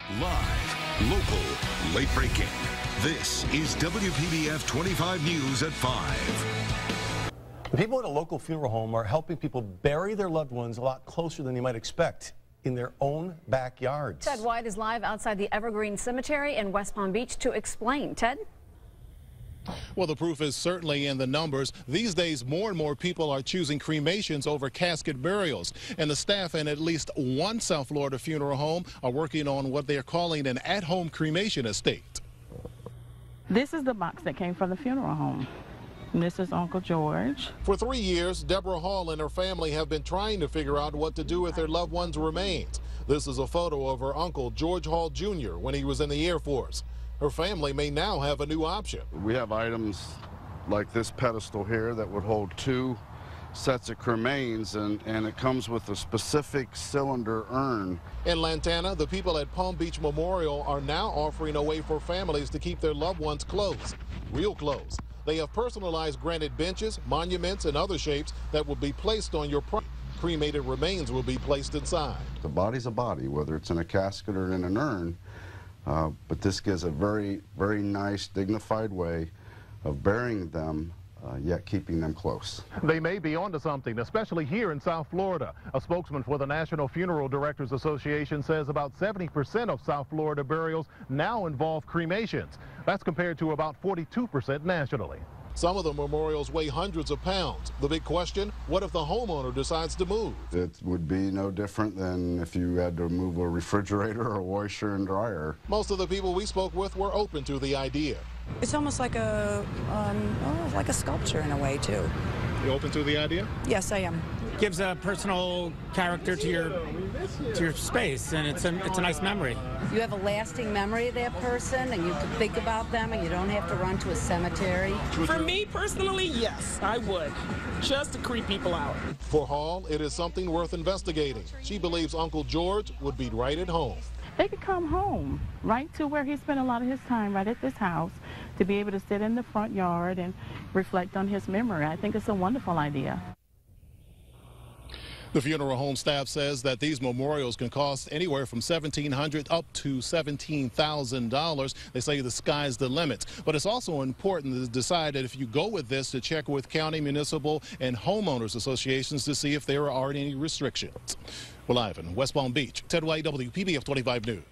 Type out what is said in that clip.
Live, local, late breaking. This is WPBF 25 News at 5. The people at a local funeral home are helping people bury their loved ones a lot closer than you might expect, in their own backyards. Ted White is live outside the Evergreen Cemetery in West Palm Beach to explain. Ted? Well, the proof is certainly in the numbers. These days, more and more people are choosing cremations over casket burials. And the staff in at least one South Florida funeral home are working on what they're calling an at-home cremation estate. This is the box that came from the funeral home. And this is Uncle George. For 3 years, Deborah Hall and her family have been trying to figure out what to do with their loved one's remains. This is a photo of her uncle, George Hall Jr., when he was in the Air Force. Her family may now have a new option. We have items like this pedestal here that would hold 2 sets of cremains, and it comes with a specific cylinder urn. In Lantana, the people at Palm Beach Memorial are now offering a way for families to keep their loved ones close, real close. They have personalized granite benches, monuments, and other shapes that will be placed on your property. Cremated remains will be placed inside. The body's a body, whether it's in a casket or in an urn, but this gives a very, very nice, dignified way of burying them, yet keeping them close. They may be onto something, especially here in South Florida. A spokesman for the National Funeral Directors Association says about 70% of South Florida burials now involve cremations. That's compared to about 42% nationally. Some of the memorials weigh hundreds of pounds. The big question, what if the homeowner decides to move? It would be no different than if you had to move a refrigerator or a washer and dryer. Most of the people we spoke with were open to the idea. It's almost like a sculpture in a way, too. You open to the idea? Yes, I am. Gives a personal character to your space, and it's a nice memory. You have a lasting memory of that person, and you can think about them, and you don't have to run to a cemetery. For me personally, yes, I would, just to creep people out. For Hall, it is something worth investigating. She believes Uncle George would be right at home. They could come home, right to where he spent a lot of his time, right at this house, to be able to sit in the front yard and reflect on his memory. I think it's a wonderful idea. The funeral home staff says that these memorials can cost anywhere from $1,700 up to $17,000. They say the sky's the limit. But it's also important to decide that if you go with this, to check with county, municipal, and homeowners associations to see if there are any restrictions. We're live in West Palm Beach. Ted White, WPBF 25 News.